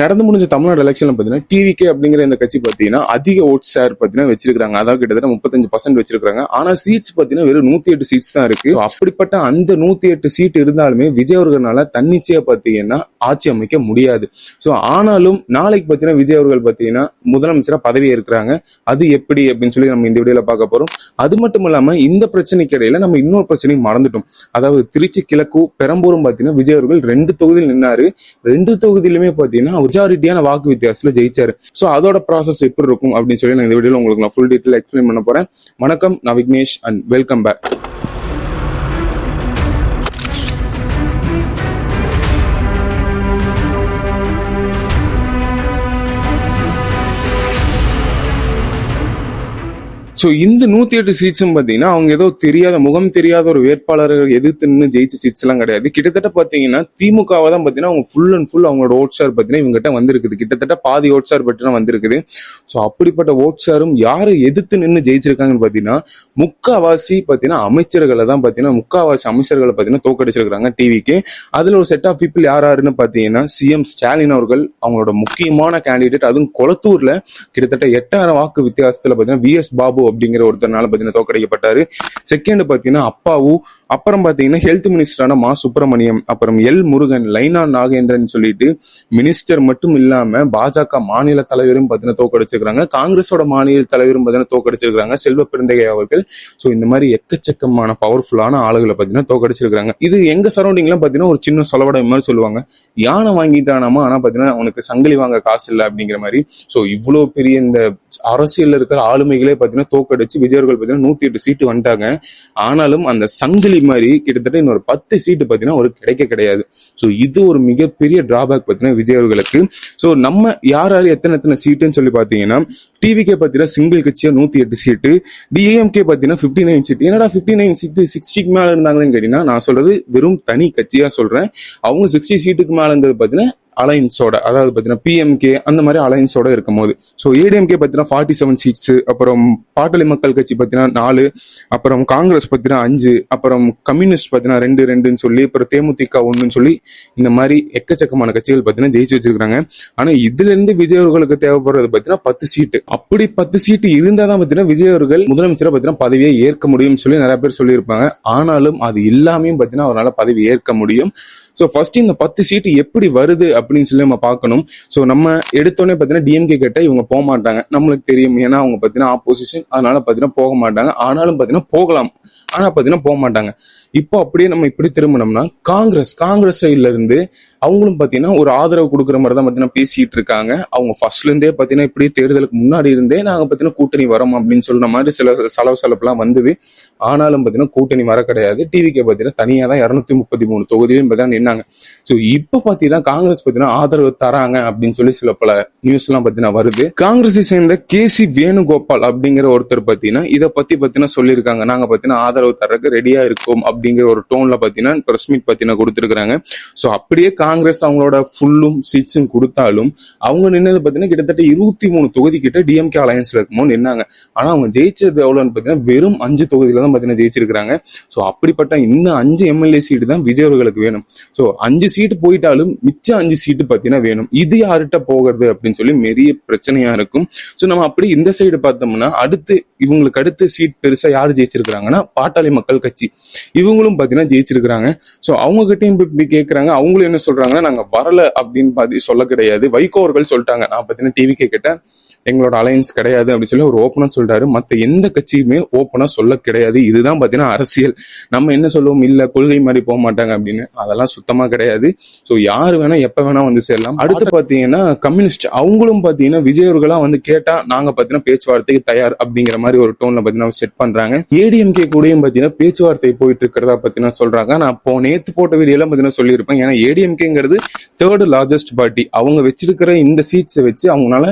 நடந்து முடிஞ்ச தமிழ்நாடு எலெக்ஷன்ல பாத்தீங்கன்னா டிவிகே அப்படிங்கிற இந்த கட்சி பாத்தீங்கன்னா அதிக ஓட் ஷேர் பாத்தீங்கன்னா வச்சிருக்காங்க. அதாவது கிட்டத்தட்ட 35% வச்சிருக்காங்க. ஆனா சீட்ஸ் பாத்தீங்கன்னா வெறும் 108 சீட்ஸ் தான் இருக்கு. அப்படிப்பட்ட அந்த 108 சீட் இருந்தாலுமே விஜய் அவர்களால தன்னிச்சையா பாத்தீங்கன்னா ஆட்சி அமைக்க முடியாது. சோ ஆனாலும் நாளைக்கு பாத்தீங்கன்னா விஜய் அவர்கள் பாத்தீங்கன்னா முதலமைச்சரா பதவி ஏற்கிறாங்க. அது எப்படி அப்படின்னு சொல்லி நம்ம இந்த வீடியோல பார்க்க போறோம். அது மட்டும் இல்லாம இந்த பிரச்சனைக்கு இடையில நம்ம இன்னொரு பிரச்சனையும் மறந்துட்டோம். அதாவது திருச்சி கிழக்கும் பெரம்பூரும் பாத்தீங்கன்னா விஜய் அவர்கள் 2 தொகுதியில் நின்னாரு. 2 தொகுதியிலுமே பாத்தீங்கன்னா மெஜாரிட்டியான வாக்கு வித்தியாசத்துல ஜெயிச்சாரு. சோ அதோட ப்ராசஸ் எப்படி இருக்கும் அப்படின்னு சொல்லி நான் இந்த வீடியோல உங்களுக்கு நான் ஃபுல் டீடைல் எக்ஸ்பிளைன் பண்ண போறேன். வணக்கம், நான் Vignesh and welcome back. So இந்த 108 சீட்ஸும் பாத்தீங்கன்னா அவங்க ஏதோ தெரியாத முகம் தெரியாத ஒரு வேட்பாளர்கள் எதிர்த்து நின்று ஜெயிச்ச சீட்ஸ் எல்லாம் கிடையாது. கிட்டத்தட்ட பாத்தீங்கன்னா திமுகவை தான் பாத்தீங்கன்னா அவங்க ஃபுல் அண்ட் ஃபுல் அவங்களோட ஓட் ஷேர் பாத்தீங்கன்னா இவங்ககிட்ட வந்திருக்குது. கிட்டத்தட்ட பாதி ஓட் ஷேர் பற்றினா வந்திருக்குது. சோ அப்படிப்பட்ட ஓட் ஷேரும் யாரு எதிர்த்து நின்று ஜெயிச்சிருக்காங்கன்னு பாத்தீங்கன்னா முக்காவாசி பாத்தீங்கன்னா அமைச்சர்களை தான் பாத்தீங்கன்னா முக்காவாசி அமைச்சர்களை பாத்தீங்கன்னா தோக்கடிச்சிருக்காங்க டிவிக்கு. அதுல ஒரு செட் ஆஃப் பீப்புள் யாருன்னு பாத்தீங்கன்னா சிஎம் ஸ்டாலின் அவர்கள் அவங்களோட முக்கியமான கேண்டிடேட், அதுவும் கொளத்தூர்ல கிட்டத்தட்ட 8000 வாக்கு வித்தியாசத்துல பாத்தீங்கன்னா விஎஸ் பாபு அப்படிங்கிற ஒருத்தனால பாத்தீங்கன்னா தோக்கடிக்கப்பட்டாரு. செகண்ட் பாத்தீங்கன்னா அப்பாவு, அப்புறம் பாத்தீங்கன்னா ஹெல்த் மினிஸ்டரான மா சுப்பிரமணியம், அப்புறம் எல் முருகன், லைனா நாகேந்திரன் சொல்லிட்டு மினிஸ்டர் மட்டும் இல்லாம பாஜக மாநில தலைவரும் பாத்தீங்கன்னா தோக்கடிச்சிருக்காங்க. காங்கிரஸோட மாநில தலைவரும் பாத்தீங்கன்னா தோக்கடிச்சிருக்காங்க, செல்வ பெருந்தகை அவர்கள். சோ இந்த மாதிரி எக்கச்சக்கமான பவர்ஃபுல்லான ஆளுகளை பாத்தீங்கன்னா தோக்கடிச்சிருக்காங்க. இது எங்க சரௌண்டிங்ல பாத்தீங்கன்னா ஒரு சின்ன சொலவடை மாதிரி சொல்லுவாங்க. யானை வாங்கிட்டானாமா, ஆனா பாத்தீங்கன்னா அவனுக்கு சங்கிலி வாங்க காசு இல்லை அப்படிங்கிற மாதிரி. சோ இவ்வளவு பெரிய இந்த அரசியல் இருக்கிற ஆளுமைகளே பாத்தீங்கன்னா தோக்கடிச்சு விஜயர்கள் பாத்தீங்கன்னா 108 சீட்டு வந்துட்டாங்க. ஆனாலும் அந்த சங்கிலி மாதிரி கிட்டத்தட்ட இன்னொரு 10 சீட்டு பாத்தீங்கன்னா ஒரு கிடையாது. சோ இது ஒரு மிகப்பெரிய டிராபேக் பாத்தீங்கன்னா விஜய் அவர்களுக்கு. சோ நம்ம யார் எத்தனை சீட்டுன்னு சொல்லி பாத்தீங்கன்னா டிவிகே பாத்தீங்கன்னா சிங்கிள் கட்சியா 108 சீட்டு, டிஎம்கே பாத்தீங்கன்னா 59 சீட்டு. என்னடா 59 சீட்டு 60க்கு மேல இருந்தாங்கன்னு கேட்டீங்கன்னா நான் சொல்றது வெறும் தனி கட்சியா சொல்றேன். அவங்க 60 சீட்டுக்கு மேல இருந்தது பாத்தீங்கன்னா அலைன்ஸோட, அதாவது பாத்தீங்கன்னா பிஎம்கே அந்த மாதிரி அலைன்ஸோட இருக்கும் போது. ஸோ ஏடிஎம்கே பாத்தீங்கன்னா 47 சீட்ஸ், அப்புறம் பாட்டாளி மக்கள் கட்சி பாத்தீங்கன்னா 4, அப்புறம் காங்கிரஸ் பாத்தீங்கன்னா 5, அப்புறம் கம்யூனிஸ்ட் பாத்தீங்கன்னா 2 சொல்லி, அப்புறம் தேமுதிக 1 சொல்லி இந்த மாதிரி எக்கச்சக்கமான கட்சிகள் பாத்தீங்கன்னா ஜெயிச்சு வச்சிருக்காங்க. ஆனா இதுல இருந்து விஜய் அவர்களுக்கு தேவைப்படுறது பாத்தீங்கன்னா 10 சீட்டு. அப்படி 10 சீட்டு இருந்தாதான் பாத்தீங்கன்னா விஜய் அவர்கள் முதலமைச்சரை பாத்தீங்கன்னா பதவியை ஏற்க முடியும் சொல்லி நிறைய பேர் சொல்லியிருப்பாங்க. ஆனாலும் அது எல்லாமே பாத்தீங்கன்னா அவரால் பதவி ஏற்க முடியும். சோ ஃபர்ஸ்ட் இந்த 10 சீட்டு எப்படி வருது அப்படின்னு சொல்லி நம்ம பார்க்கணும். சோ நம்ம எடுத்தோடனே பாத்தீங்கன்னா டிஎம்கே கிட்ட இவங்க போக மாட்டாங்க, நம்மளுக்கு தெரியும். ஏன்னா அவங்க பாத்தீங்கன்னா ஆப்போசிஷன், அதனால பாத்தீங்கன்னா போக மாட்டாங்க. ஆனாலும் பாத்தீங்கன்னா போகலாம், ஆனா பாத்தீங்கன்னா போக மாட்டாங்க. இப்போ அப்படியே நம்ம இப்படி திரும்பினோம்னா காங்கிரஸ் சைட்ல இருந்து அவங்களும் பாத்தீங்கன்னா ஒரு ஆதரவு கொடுக்குற மாதிரி தான் பாத்தீங்கன்னா பேசிட்டு இருக்காங்க. அவங்க ஃபர்ஸ்ட்ல இருந்தே பாத்தீங்கன்னா இப்படி தேர்தலுக்கு முன்னாடி இருந்தே நாங்க பாத்தீங்கன்னா கூட்டணி வரோம் அப்படின்னு சொல்ற மாதிரி சில சலவெல்லாம் வந்தது. ஆனாலும் பாத்தீங்கன்னா கூட்டணி வர கிடையாது. டிவிகே பாத்தீங்கன்னா தனியா தான் 233 தொகுதியிலும் நின்னாங்க. சோ இப்ப பாத்தீங்கன்னா காங்கிரஸ் பாத்தீங்கன்னா ஆதரவு தராங்க அப்படின்னு சொல்லி சில பல நியூஸ் எல்லாம் பாத்தீங்கன்னா வருது. காங்கிரஸை சேர்ந்த கேசி வேணுகோபால் அப்படிங்கிற ஒருத்தர் பாத்தீங்கன்னா இதை பத்தி பாத்தீங்கன்னா சொல்லியிருக்காங்க. நாங்க பாத்தீங்கன்னா ஆதரவு தரக்கு ரெடியா இருக்கோம் அப்படிங்கிற ஒரு டோன்ல பாத்தீங்கன்னா பிரஸ் மீட் பாத்தீங்கன்னா கொடுத்திருக்காங்க. சோ அப்படியே காங்கிரஸ் அவங்களோட ஃபுல்லும் சீட்ஸும் கொடுத்தாலும் அவங்க நின்னது பாத்தீங்கன்னா கிட்டத்தட்ட 23 தொகுதி கிட்ட டிஎம்கே அலையன்ஸ்ல இருக்கும்போது நின்னாங்க. ஆனா அவங்க ஜெயிச்சது எவ்வளவுன்னு பாத்தீங்கன்னா வெறும் 5 தொகுதியில தான் பாத்தீங்கன்னா ஜெயிச்சிருக்காங்க. சோ அப்படிப்பட்ட இந்த 5 எம்எல்ஏ சீட்டு தான் விஜய் அவர்களுக்கு வேணும். சோ 5 சீட்டு போயிட்டாலும் மிச்ச 5 சீட்டு பாத்தீங்கன்னா வேணும். இது யார்கிட்ட போகிறது அப்படின்னு சொல்லி பெரிய பிரச்சனையா இருக்கும். சோ நம்ம அப்படி இந்த சைடு பார்த்தோம்னா இவங்களுக்கு அடுத்து சீட் பெருசா யாரு ஜெயிச்சிருக்காங்கன்னா பாட்டாளி மக்கள் கட்சி, இவங்களும் பாத்தீங்கன்னா ஜெயிச்சிருக்காங்க. சோ அவங்க கிட்டையும் இப்படி கேட்கறாங்க. அவங்களும் என்ன சொல்றாங்கன்னா நாங்க வரல அப்படின்னு சொல்ல கிடையாது. வைகோ அவர்கள் சொல்லிட்டாங்க, நான் பாத்தீங்கன்னா டிவிகே கிட்ட எங்களோட அலையன்ஸ் கிடையாது அப்படின்னு சொல்லி ஒரு ஓப்பனா சொல்றாரு. மத்த எந்த கட்சியுமே ஓப்பனா சொல்ல கிடையாது. இதுதான் பாத்தீங்கன்னா அரசியல். நம்ம என்ன சொல்லுவோம், இல்ல கொள்கை மாதிரி போக மாட்டாங்க அப்படின்னு, அதெல்லாம் சுத்தமா கிடையாது. சோ யாரு வேணா எப்ப வேணா வந்து சேரலாம். அடுத்து பாத்தீங்கன்னா கம்யூனிஸ்ட், அவங்களும் பாத்தீங்கன்னா விஜய் அவர்களா வந்து கேட்டா நாங்க பாத்தீங்கன்னா பேச்சுவார்த்தைக்கு தயார் அப்படிங்கிற மாதிரி ஒரு டோன்ல பாத்தீங்கன்னா செட் பண்றாங்க. ஏடிஎம்கே கூடயும் பாத்தீங்கன்னா பேச்சுவார்த்தை போயிட்டு இருக்கிறதா பாத்தீங்கன்னா சொல்றாங்க. நான் இப்போ நேத்து போட்ட வீடியோல பாத்தீங்கன்னா சொல்லியிருப்பேன். ஏன்னா ஏடிஎம்கேங்கிறது 3rd லார்ஜஸ்ட் பார்ட்டி. அவங்க வச்சிருக்கிற இந்த சீட்ஸை வச்சு அவங்களால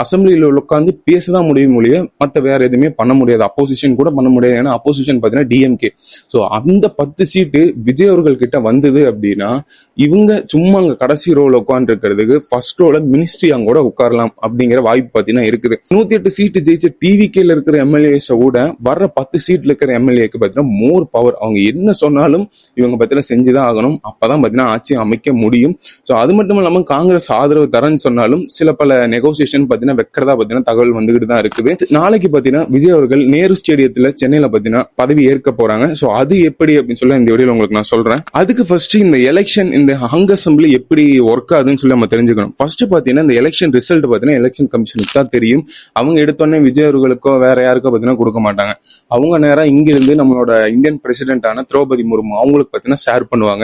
அசம்பிளியில உட்காந்து பேசதான் முடியும் மொழிய, மத்த வேற எதுவுமே பண்ண முடியாது. அப்போசிஷன் கூட பண்ண முடியாது. ஏன்னா அப்போசிஷன் பாத்தீங்கன்னா டிஎம்கே. சோ அந்த 10 சீட்டு விஜய் அவர்கள் கிட்ட வந்தது அப்படின்னா இவங்க சும்மா அங்க கடைசி ரோல உட்கார்ந்து இருக்கிறதுக்கு ஃபர்ஸ்ட் ரோல மினிஸ்ட்ரி அங்க கூட உட்காரலாம் அப்படிங்கிற வாய்ப்பு பாத்தீங்கன்னா இருக்குது. 108 சீட்டு ஜெயிச்ச டிவிகேல இருக்கிற எம்எல்ஏஸை விட வர்ற 10 சீட்ல இருக்கிற எம்எல்ஏக்கு பாத்தீங்கன்னா மோர் பவர். அவங்க என்ன சொன்னாலும் இவங்க பாத்தீங்கன்னா செஞ்சுதான் ஆகணும். அப்பதான் பாத்தீங்கன்னா ஆட்சி அமைக்க முடியும். சோ ஸோ அது மட்டும் இல்லாமல் காங்கிரஸ் ஆதரவு தரேன்னு சொன்னாலும் சில பல நெகோசியேஷன் பார்த்தீங்கன்னா வைக்கிறதா பார்த்தீங்கன்னா தகவல் வந்துகிட்டு தான் இருக்குது. நாளைக்கு பார்த்தீங்கன்னா விஜய் அவர்கள் நேரு ஸ்டேடியத்தில் சென்னையில் பார்த்தீங்கன்னா பதவி ஏற்க போறாங்க. ஸோ அது எப்படி அப்படின்னு சொல்லி இந்த வீடியோவில் உங்களுக்கு நான் சொல்றேன். அதுக்கு ஃபர்ஸ்ட் இந்த எலெக்ஷன் இந்த ஹங் அசம்பிளி எப்படி ஒர்க் ஆகுதுன்னு சொல்லி நம்ம தெரிஞ்சுக்கணும். ஃபர்ஸ்ட் பார்த்தீங்கன்னா இந்த எலெக்ஷன் ரிசல்ட் பார்த்தீங்கன்னா எலெக்ஷன் கமிஷனுக்கு தான் தெரியும். அவங்க எடுத்தோடனே விஜய் அவர்களுக்கோ வேற யாருக்கோ பார்த்தீங்கன்னா கொடுக்க மாட்டாங்க. அவங்க நேரம் இங்கிருந்து நம்மளோட இந்தியன் பிரசிடென்டான திரௌபதி முர்மு அவங்களுக்கு பார்த்தீங்கன்னா ஷேர் பண்ணுவாங்க.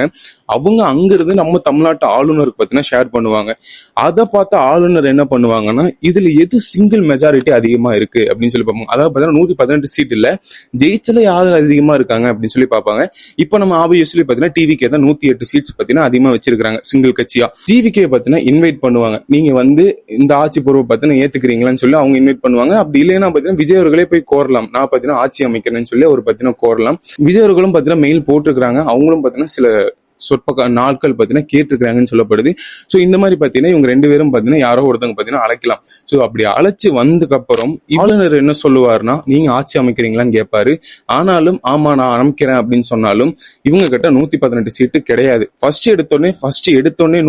அவங்க அங்கிருந்து நம்ம தமிழ்நாட்டு ஆளுநருக்கு பார்த்தீங்கன்னா ஷேர் பண்ணுவாங்க. அதை பார்த்து ஆளுநர் என்ன பண்ணுவாங்கன்னா இதுல எது சிங்கிள் மெஜாரிட்டி அதிகமா இருக்கு அப்படின்னு சொல்லி பார்ப்பாங்க. அதாவது பார்த்தீங்கன்னா 118 சீட் இல்ல, ஜெயிச்சல யாரு அதிகமா இருக்காங்க அப்படின்னு சொல்லி பார்ப்பாங்க. இப்போ நம்ம ஆப்வியஸ்லி பார்த்தீங்கன்னா டிவிகே தான் 108 சீட்ஸ் பார்த்தீங்கன்னா அதிகமா வச்சிருக்காங்க சிங்கிள் கட்சியா. டிவிகே பார்த்தீங்கன்னா இன்வைட் பண்ணுவாங்க, நீங்க வந்து இந்த ஆட்சி பொறுப்பை பார்த்தீங்கன்னா ஏத்துக்கிறீங்களான்னு சொல்லி அவங்க இன்வைட் பண்ணுவாங்க. அப்படி இல்லைன்னா பார்த்தீங்கன்னா விஜய் அவர்களே போய் கோரலாம், நான் பார்த்தீங்கன்னா ஆட்சி அமைக்கிறேன்னு சொல்லி அவர் பார்த்தீங்கன்னா கோரலாம். விஜய் அவர்களும் பார்த்தீங்கன்னா மெயில் போட்டிருக்காங்க, அவங்களும் பார்த்தீங்கன்னா சில சொற்ப நாட்கள் பார்த்தீங்கன்னா கேட்டிருக்காங்கன்னு சொல்லப்படுது. ஸோ இந்த மாதிரி பார்த்தீங்கன்னா இவங்க ரெண்டு பேரும் பார்த்தீங்கன்னா யாரோ ஒருத்தவங்க பார்த்தீங்கன்னா அழைக்கலாம். ஸோ அப்படி அழைச்சி வந்ததுக்கு அப்புறம் ஆளுநர் என்ன சொல்லுவாருன்னா நீங்க ஆட்சி அமைக்கிறீங்களான்னு கேட்பாரு. ஆனாலும் ஆமா நான் அமைக்கிறேன் அப்படின்னு சொன்னாலும் இவங்க கிட்ட 118 சீட்டு கிடையாது. ஃபர்ஸ்ட் எடுத்தோடனே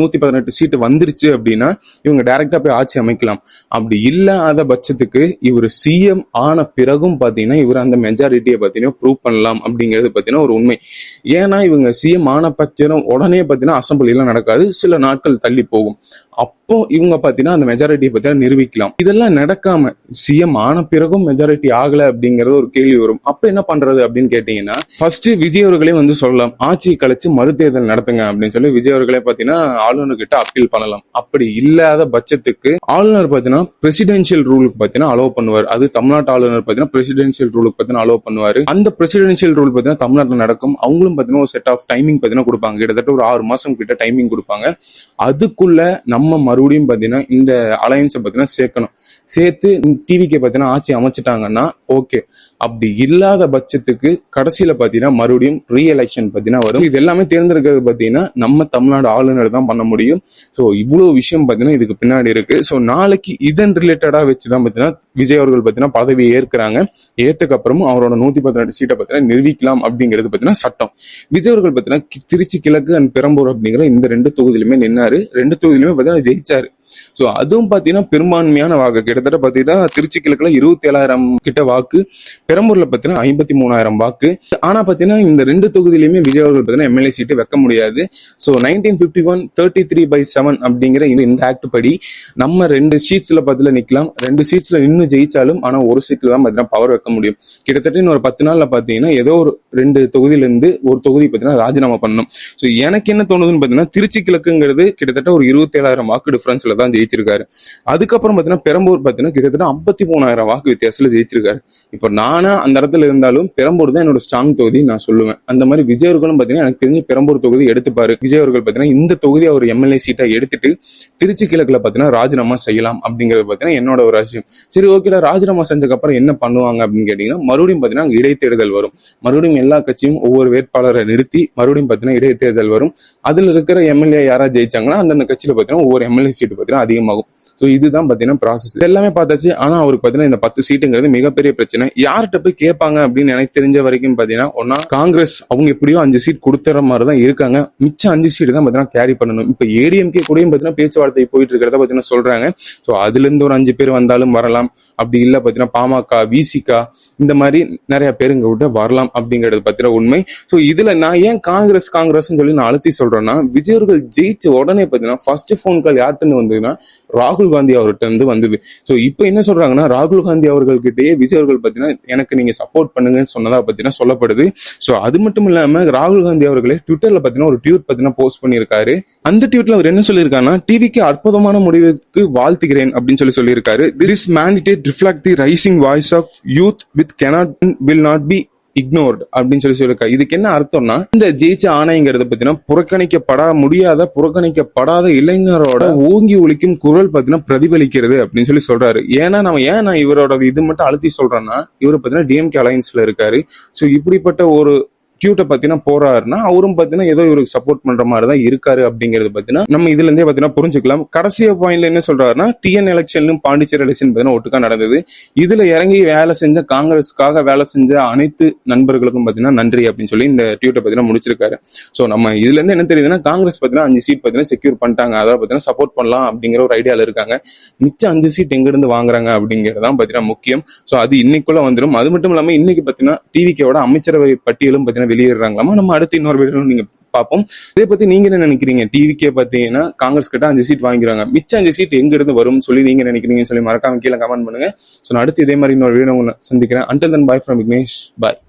118 சீட்டு வந்துருச்சு அப்படின்னா இவங்க டைரக்டா போய் ஆட்சி அமைக்கலாம். அப்படி இல்லாத பட்சத்துக்கு இவர் சிஎம் ஆன பிறகும் பார்த்தீங்கன்னா இவர் அந்த மெஜாரிட்டியை பார்த்தீங்கன்னா ப்ரூவ் பண்ணலாம் அப்படிங்கிறது பார்த்தீங்கன்னா ஒரு உண்மை. ஏன்னா இவங்க சிஎம் ஆன உடனே பாத்தீங்கன்னா அசம்பிளி எல்லாம் நடக்காது, சில நாட்கள் தள்ளி போகும். அப்போ இவங்க பாத்தீங்கன்னா அந்த மெஜாரிட்டியை பத்தி நிரூபிக்கலாம். இதெல்லாம் நடக்காம சிஎம் ஆன பிறகும் மெஜாரிட்டி ஆகல அப்படிங்கறது ஒரு கேள்வி வரும். அப்ப என்ன பண்றது அப்படின்னு கேட்டீங்கன்னா ஃபர்ஸ்ட் விஜய் அவர்களே வந்து சொல்லலாம் ஆட்சியை கழிச்சு மறுதேர்தல் நடத்துங்க அப்படின்னு சொல்லி விஜய் அவர்களே பாத்தீங்கன்னா ஆளுநர் கிட்ட அப்பீல் பண்ணலாம். அப்படி இல்லாத பட்சத்துக்கு ஆளுநர் பாத்தீங்கன்னா பிரசிடென்சியல் ரூலுக்கு பாத்தீங்கன்னா அலோவ் பண்ணுவார். அது தமிழ்நாட்டு ஆளுநர் பாத்தீங்கன்னா பிரசிடென்சியல் ரூலுக்கு பாத்தீங்கன்னா அலோவ் பண்ணுவாரு. அந்த பிரசிடென்சியல் ரூல் பாத்தீங்கன்னா தமிழ்நாட்டில் நடக்கும். அவங்களும் பாத்தீங்கன்னா ஒரு செட் ஆஃப் டைமிங் பாத்தீங்கன்னா கொடுப்பாங்க, கிட்டத்தட்ட ஒரு 6 மாசம் கிட்ட டைமிங் கொடுப்பாங்க. அதுக்குள்ள நம்ம மறுபடியும் பாத்தீங்கன்னா இந்த அலையன்ஸை பாத்தீங்கன்னா சேர்க்கணும். சேர்த்து டிவிக்கு பாத்தீங்கன்னா ஆட்சி அமைச்சிட்டாங்கன்னா ஓகே. அப்படி இல்லாத பட்சத்துக்கு கடைசியில பாத்தீங்கன்னா மறுபடியும் ரீ எலெக்ஷன் பாத்தீங்கன்னா வரும். இது எல்லாமே தேர்ந்தெடுக்கிறது பாத்தீங்கன்னா நம்ம தமிழ்நாடு ஆளுநர் தான் பண்ண முடியும். ஸோ இவ்வளவு விஷயம் பாத்தீங்கன்னா இதுக்கு பின்னாடி இருக்கு. ஸோ நாளைக்கு இதன் ரிலேட்டடா வச்சுதான் பாத்தீங்கன்னா விஜய் அவர்கள் பாத்தீங்கன்னா பதவியை ஏற்கிறாங்க. ஏத்துக்கு அப்புறமும் அவரோட 118 சீட்டை பாத்தீங்கன்னா நிரூபிக்கலாம் அப்படிங்கிறது பாத்தீங்கன்னா சட்டம். விஜய் அவர்கள் பாத்தீங்கன்னா திருச்சி கிழக்கு அண்ட் பெரம்பூர் அப்படிங்கிற இந்த 2 தொகுதியிலுமே நின்னாரு. 2 தொகுதியிலுமே பாத்தீங்கன்னா ஜெயிச்சாரு. சோ அதுவும் பாத்தீங்கன்னா பெரும்பான்மையான வாக்கு, கிட்டத்தட்ட பாத்தீங்கன்னா திருச்சி கிழக்குல 27,000 கிட்ட வாக்கு, பெரம்பூர்ல பாத்தீங்கன்னா 53,000 வாக்கு. ஆனா பாத்தீங்கன்னா இந்த 2 தொகுதியிலுமே விஜய் அவர்கள் பாத்தீங்கன்னா எம்எல்ஏ சீட்டு வைக்க முடியாது. சோ 1951 33/7 அப்படிங்கிற இந்த ஆக்ட் படி நம்ம 2 சீட்ஸ்ல பாத்தீங்கன்னா நிக்கலாம். 2 சீட்ஸ்ல இன்னும் ஜெயிச்சாலும் ஆனா ஒரு சீட்ல தான் பாத்தீங்கன்னா பவர் வைக்க முடியும். கிட்டத்தட்ட இன்னொரு 10 நாள்ல பாத்தீங்கன்னா ஏதோ ஒரு 2 தொகுதியில இருந்து ஒரு தொகுதி பாத்தீங்கன்னா ராஜினாமா பண்ணணும். சோ எனக்கு என்ன தோணுதுன்னு பாத்தீங்கன்னா திருச்சி கிழக்குங்கிறது கிட்டத்தட்ட ஒரு 27,000 வாக்கு டிஃபரன்ஸ்ல தான் ஜெயிச்சிருக்காரு. அதுக்கப்புறம் பாத்தீங்கன்னா பெரம்பூர் பாத்தீங்கன்னா கிட்டத்தட்ட 53,000 வாக்கு வித்தியாசத்துல ஜெயிச்சிருக்காரு. இப்ப நானா அந்த இடத்துல இருந்தாலும் பெரம்பூர் தான் என்னோட ஸ்ட்ராங் தொகுதி நான் சொல்லுவேன். அந்த மாதிரி விஜய் அவர்களும் பாத்தீங்கன்னா எனக்கு தெரிஞ்சு பெரம்பூர் தொகுதி எடுத்துப்பாரு. விஜய் அவர்கள் பாத்தீங்கன்னா இந்த தொகுதி அவர் எம்எல்ஏ சீட்டை எடுத்துட்டு திருச்சி கிழக்குல பாத்தீங்கன்னா ராஜினாமா செய்யலாம் அப்படிங்கிறது பாத்தீங்கன்னா என்னோட ஒரு விஷயம். சரி ஓகேடா, ராஜினாமா செஞ்சதுக்கு அப்புறம் என்ன பண்ணுவாங்க அப்படின்னு கேட்டீங்கன்னா மறுபடியும் பாத்தீங்கன்னா இடைத்தேர்தல் வரும். மறுபடியும் எல்லா கட்சியும் ஒவ்வொரு வேட்பாளரை நிறுத்தி மறுபடியும் பாத்தீங்கன்னா இடைத்தேர்தல் வரும். அதுல இருக்கிற எம்எல்ஏ யாரா ஜெயிச்சாங்கன்னா அந்தந்த கட்சியில பாத்தீங்கன்னா ஒவ்வொரு எம்எல்ஏ சீட்டு பாத்தீங்கன்னா அதிகமாகும். சோ இதுதான் பாத்தீங்கன்னா ப்ராசஸ். எல்லாமே பார்த்தாச்சு. ஆனா அவருக்கு பாத்தீங்கன்னா இந்த 10 சீட்டுங்கிறது மிகப்பெரிய பிரச்சனை. யார்கிட்ட போய் கேட்பாங்க அப்படின்னு எனக்கு தெரிஞ்ச வரைக்கும் பாத்தீங்கன்னா ஒன்னா காங்கிரஸ் அவங்க எப்படியோ 5 சீட் கொடுத்துற மாதிரிதான் இருக்காங்க. மிச்சம் 5 சீட் தான் பாத்தீங்கன்னா கேரி பண்ணணும். இப்ப ஏடிஎம்கே கூடயும் பாத்தீங்கன்னா பேச்சுவார்த்தை போயிட்டு இருக்கிறத பாத்தீங்கன்னா சொல்றாங்க. சோ அதுல இருந்து ஒரு 5 பேர் வந்தாலும் வரலாம். அப்படி இல்ல பாத்தீங்கன்னா பாமக, விசிகா இந்த மாதிரி நிறைய பேர் இங்க விட்டு வரலாம் அப்படிங்கறது பாத்தீங்கன்னா உண்மை. சோ இதுல நான் ஏன் காங்கிரஸ் சொல்லி நான் அழுத்தி சொல்றேன்னா விஜய் அவர்கள் ஜெயிச்ச உடனே பாத்தீங்கன்னா ஃபர்ஸ்ட் போன் கால் யார்கிட்ட வந்ததுன்னா ராகுல் காந்தி அவர்கிட்ட இருந்து வந்தது. சோ இப்போ என்ன சொல்றாங்கன்னா ராகுல் காந்தி அவர்கள் கிட்டயே விஜய் அவர்கள் பாத்தீங்கன்னா எனக்கு நீங்க சப்போர்ட் பண்ணுங்கன்னு சொன்னதா பாத்தீங்கன்னா சொல்லப்படுது. சோ அது மட்டும் இல்லாம ராகுல் காந்தி அவர்களே ட்விட்டர்ல பாத்தீங்கன்னா ஒரு ட்வீட் பாத்தீங்கன்னா போஸ்ட் பண்ணியிருக்காரு. அந்த ட்வீட்ல அவர் என்ன சொல்லியிருக்காருன்னா டிவிக்கு அற்புதமான முடிவுக்கு வாழ்த்துகிறேன் அப்படின்னு சொல்லியிருக்காரு. This mandate reflect the rising voice of youth with cannot and will not be ignored அப்படின்னு சொல்லியிருக்காரு. இதுக்கு என்ன அர்த்தம்னா இந்த ஜெயிச்ச ஆணைங்கிறத பத்தினா புறக்கணிக்கப்படாத இளைஞரோட ஓங்கி ஒலிக்கும் குரல் பத்தினா பிரதிபலிக்கிறது அப்படின்னு சொல்றாரு. ஏன்னா நான் இவரோட இது மட்டும் அழுத்தி சொல்றேன்னா இவரை பத்தினா டிஎம்கே அலையன்ஸ்ல இருக்காரு. சோ இப்படிப்பட்ட ஒரு கியூட்ட பாத்தீங்கன்னா போறாருன்னா அவரும் பாத்தீங்கன்னா ஏதோ இவருக்கு சப்போர்ட் பண்ற மாதிரி தான் இருக்காரு அப்படிங்கிறது பாத்தீங்கன்னா நம்ம இதுல இருந்தே பாத்தீங்கன்னா புரிஞ்சுக்கலாம். கடைசியா பாயிண்ட்ல என்ன சொல்றாருன்னா டிஎன் எலெக்ஷன்லும் பாண்டிச்சேரி எலெக்ஷன் பாத்தீங்கன்னா ஒட்டுக்கா நடந்தது. இதுல இறங்கி வேலை செஞ்ச காங்கிரஸ்க்காக வேலை செஞ்ச அனைத்து நண்பர்களுக்கும் பாத்தீங்கன்னா நன்றி அப்படின்னு சொல்லி இந்த ட்வீட்டை பாத்தீங்கன்னா முடிச்சிருக்காரு. சோ நம்ம இதுல இருந்து என்ன தெரியுதுன்னா காங்கிரஸ் பாத்தீங்கன்னா 5 சீட் பாத்தீங்கன்னா செக்யூர் பண்ணிட்டாங்க. அதாவது பாத்தீங்கன்னா சப்போர்ட் பண்ணலாம் அப்படிங்கிற ஒரு ஐடியால இருக்காங்க. மிச்சம் 5 சீட் எங்க இருந்து வாங்குறாங்க அப்படிங்கறதான் பாத்தீங்கன்னா முக்கியம். சோ அது இன்னைக்குள்ள வந்துடும். அது மட்டும் இல்லாம இன்னைக்கு பாத்தீங்கன்னா டிவிக்கோட அமைச்சரவை பட்டியலும் பாத்தீங்கன்னா வெளியேறாங்களாமா. நம்ம அடுத்து இன்னொரு வீடியோ நீங்க பார்ப்போம். இதை பத்தி நீங்க என்ன நினைக்கிறீங்க? டிவிக்கே பாத்தீங்கன்னா காங்கிரஸ் கிட்ட 5 சீட் வாங்கிக்கிறாங்க. மிச்சம் 5 சீட் எங்க இருந்து வரும் சொல்லி நீங்க நினைக்கிறீங்கன்னு சொல்லி மறக்காம கீழே கமெண்ட் பண்ணுங்க. சோ நான் அடுத்து இதே மாதிரி இன்னொரு வீடியோ சந்திக்கிறேன். Until then, bye from Vignesh. Bye.